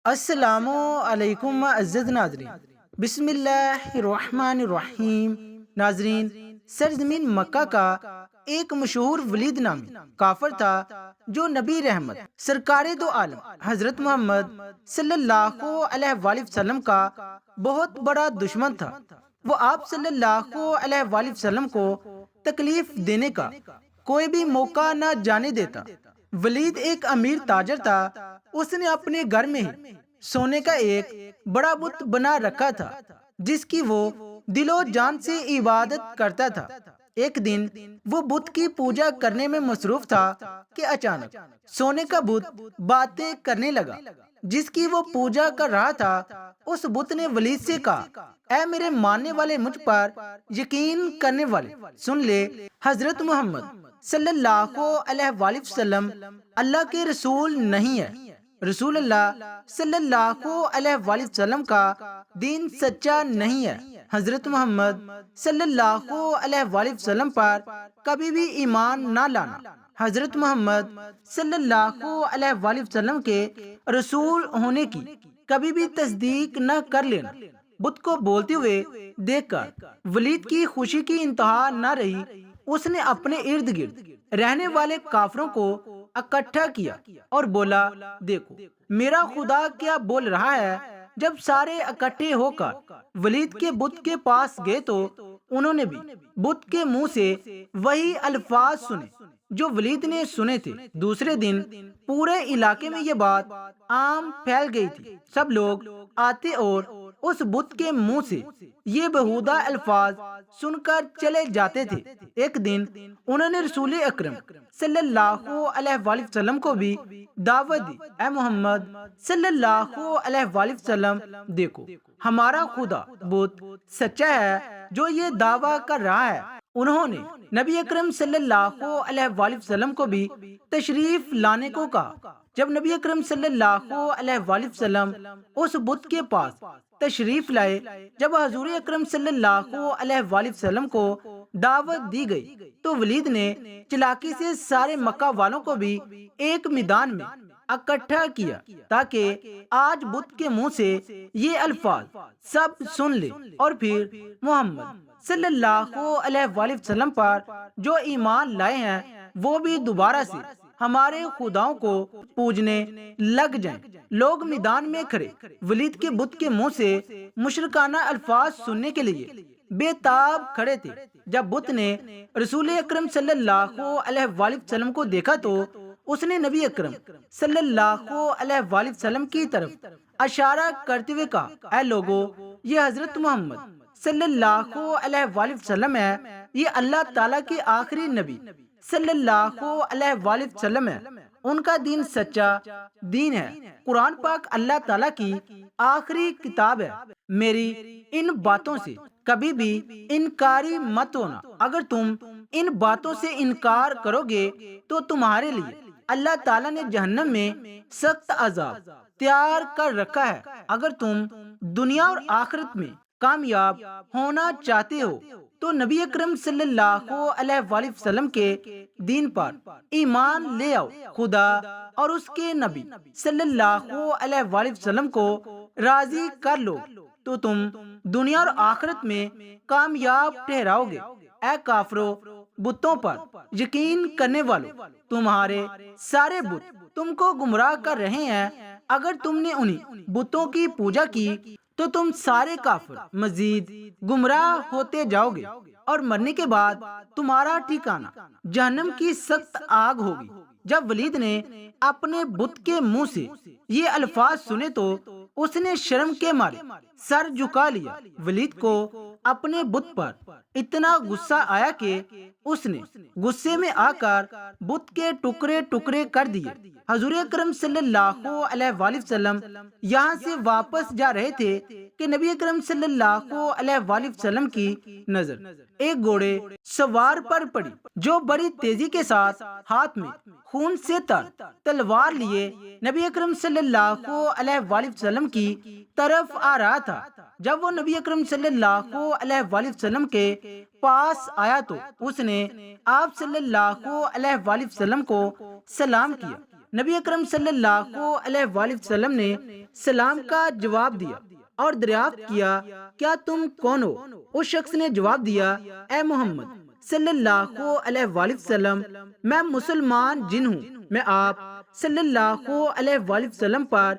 السلام علیکم عزیز ناظرین، بسم اللہ الرحمن الرحیم۔ ناظرین، سرزمین مکہ کا ایک مشہور ولید نامی کافر تھا جو نبی رحمت سرکار دو عالم حضرت محمد صلی اللہ علیہ وآلہ وسلم کا بہت بڑا دشمن تھا۔ وہ آپ صلی اللہ علیہ وآلہ وسلم کو تکلیف دینے کا کوئی بھی موقع نہ جانے دیتا۔ ولید ایک امیر تاجر تھا۔ اس نے اپنے گھر میں ہی سونے کا ایک بڑا بت بنا رکھا تھا جس کی وہ دل و جان سے عبادت کرتا تھا۔ ایک دن وہ بت کی پوجا کرنے میں مصروف تھا کہ اچانک سونے کا بت باتیں کرنے لگا جس کی وہ پوجا کر رہا تھا۔ اس بت نے ولید سے کہا، اے میرے ماننے والے، مجھ پر یقین کرنے والے، سن لے، حضرت محمد صلی اللہ علیہ وآلہ وسلم اللہ کے رسول نہیں ہے۔ رسول اللہ صلی اللہ علیہ وآلہ وسلم کا دین سچا نہیں ہے۔ حضرت محمد صلی اللہ علیہ وآلہ وسلم پر کبھی بھی ایمان نہ لانا، حضرت محمد صلی اللہ علیہ وآلہ وسلم کے رسول ہونے کی کبھی بھی تصدیق نہ کر لینا۔ بت کو بولتے ہوئے دیکھ کر ولید کی خوشی کی انتہا نہ رہی۔ اس نے اپنے ارد گرد رہنے والے کافروں کو اکٹھا کیا اور بولا، دیکھو میرا خدا کیا بول رہا ہے۔ جب سارے اکٹھے ہو کر ولید کے بت کے پاس گئے تو انہوں نے بھی بت کے منہ سے وہی الفاظ سنے جو ولید نے سنے تھے۔ دوسرے دن پورے علاقے میں یہ بات عام پھیل گئی تھی۔ سب لوگ آتے اور اس بت کے منہ سے یہ بہودہ الفاظ سن کر چلے جاتے تھے۔ ایک دن انہوں نے رسول اکرم صلی اللہ علیہ وآلہ وسلم کو بھی دعوت دی، اے محمد صلی اللہ علیہ وآلہ وسلم، دیکھو ہمارا خدا بت سچا ہے جو یہ دعویٰ کر رہا ہے۔ انہوں نے نبی اکرم صلی اللہ علیہ وآلہ وسلم کو بھی تشریف لانے کو کہا۔ جب نبی اکرم صلی اللہ علیہ وآلہ وسلم اس بت کے پاس تشریف لائے، جب حضور اکرم صلی اللہ علیہ وآلہ وسلم کو دعوت دی گئی تو ولید نے چلاکی سے سارے مکہ والوں کو بھی ایک میدان میں اکٹھا کیا تاکہ آج بت کے منہ سے یہ الفاظ سب سن لے اور پھر محمد صلی اللہ علیہ وآلہ وسلم پر جو ایمان لائے ہیں وہ بھی دوبارہ سے ہمارے خداؤں کو پوجنے لگ جائیں۔ لوگ میدان میں کھڑے ولید کے بت کے منہ سے مشرکانہ الفاظ سننے کے لیے بے تاب کھڑے تھے۔ جب بت نے رسول اکرم صلی اللہ علیہ وآلہ وسلم کو دیکھا تو اس نے نبی اکرم صلی اللہ علیہ وآلہ وسلم کی طرف اشارہ کرتے ہوئے کہا، اے لوگو، یہ حضرت محمد صلی اللہ علیہ وآلہ وسلم ہے، یہ اللہ تعالیٰ کے آخری نبی صلی اللہ علیہ وآلہ وسلم ہے۔ ان کا دین سچا دین ہے۔ قرآن پاک اللہ تعالیٰ کی آخری کتاب ہے۔ میری ان باتوں سے کبھی بھی انکاری مت ہونا۔ اگر تم ان باتوں سے انکار کرو گے تو تمہارے لیے اللہ تعالیٰ نے جہنم میں سخت عذاب تیار کر رکھا ہے۔ اگر تم دنیا اور آخرت میں کامیاب ہونا چاہتے ہو تو نبی اکرم صلی اللہ علیہ وآلہ وسلم کے دین پر ایمان لے آؤ۔ خدا اور اس کے نبی صلی اللہ علیہ وآلہ وسلم کو راضی کر لو تو تم دنیا اور آخرت میں کامیاب ٹھہراؤ گے۔ اے کافرو، بتوں پر یقین کرنے والوں، تمہارے سارے بت تم کو گمراہ کر رہے ہیں۔ اگر تم نے انہیں بتوں کی پوجا کی تو تم سارے کافر مزید گمراہ ہوتے جاؤ گے اور مرنے کے بعد تمہارا ٹھکانہ جہنم کی سخت آگ ہوگی۔ جب ولید نے اپنے بت کے منہ سے یہ الفاظ سنے تو اس نے شرم کے مارے سر جھکا لیا۔ ولید کو اپنے بت پر اتنا غصہ آیا کہ اس نے غصے میں آ کر بت کے ٹکڑے ٹکڑے کر دیے۔ حضور اکرم صلی اللہ علیہ وآلہ وسلم یہاں سے واپس جا رہے تھے کہ نبی اکرم صلی اللہ علیہ وآلہ وسلم کی نظر ایک گھوڑے سوار پر پڑی جو بڑی تیزی کے ساتھ ہاتھ میں خون سے تر تلوار لیے نبی اکرم صلی اللہ علیہ وآلہ وسلم کی طرف آ رہا تھا۔ جب وہ نبی اکرم صلی اللہ علیہ وآلہ وسلم کے پاس آیا تو اس نے آپ صلی اللہ علیہ وآلہ وسلم کو سلام کیا۔ نبی اکرم صلی اللہ علیہ وآلہ وسلم نے سلام کا جواب دیا اور دریافت کیا کیا تم کون ہو؟ اس شخص نے جواب دیا اے محمد صلی اللہ علیہ وآلہ وسلم، میں مسلمان جن ہوں، میں آپ صلی اللہ علیہ وآلہ وسلم پر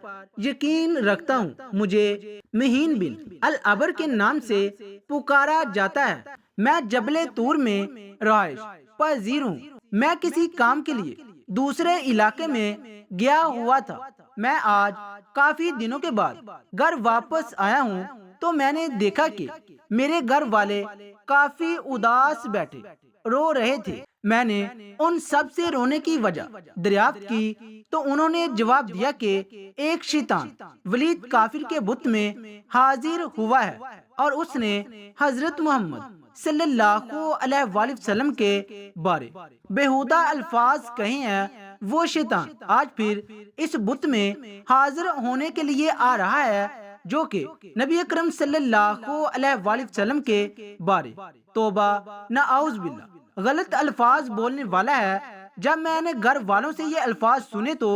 یقین رکھتا ہوں، مجھے مہین بن العبر کے نام سے پکارا جاتا ہے، میں جبل طور میں رہائش پذیر ہوں، میں کسی کام کے لیے دوسرے علاقے میں گیا ہوا تھا، میں آج کافی دنوں کے بعد گھر واپس آیا ہوں تو میں نے دیکھا کہ میرے گھر والے کافی اداس بیٹھے رو رہے تھے، میں نے ان سب سے رونے کی وجہ دریافت کی تو انہوں نے جواب دیا کہ ایک شیطان ولید کافر کے بت میں حاضر ہوا ہے اور اس نے حضرت محمد صلی اللہ علیہ وآلہ وسلم کے بارے بےہودہ الفاظ کہے ہیں، وہ شیطان آج پھر اس بت میں حاضر ہونے کے لیے آ رہا ہے جو کہ نبی اکرم صلی اللہ علیہ وآلہ وسلم کے بارے توبہ نعوذ باللہ غلط الفاظ بولنے والا ہے۔ جب میں نے گھر والوں سے یہ الفاظ سنے تو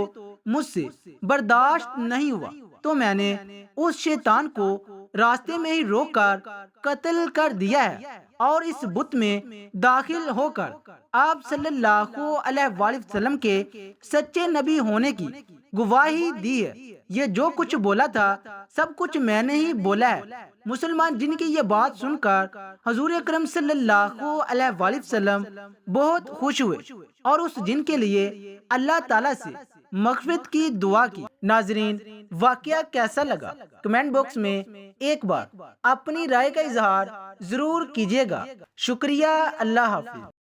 مجھ سے برداشت نہیں ہوا تو میں نے اس شیطان کو راستے میں ہی روک کر قتل کر دیا ہے اور اس بت میں داخل ہو کر آپ صلی اللہ علیہ وآلہ وسلم کے سچے نبی ہونے کی گواہی دی ہے۔ یہ جو کچھ بولا تھا سب کچھ میں نے ہی بولا ہے۔ مسلمان جن کی یہ بات سن کر حضور اکرم صلی اللہ علیہ وآلہ وسلم بہت خوش ہوئے اور اس جن کے لیے اللہ تعالیٰ سے مغفرت کی دعا کی۔ ناظرین، واقعہ کیسا لگا کمنٹ باکس میں ایک بار اپنی رائے کا اظہار ضرور کیجیے گا۔ شکریہ، اللہ حافظ۔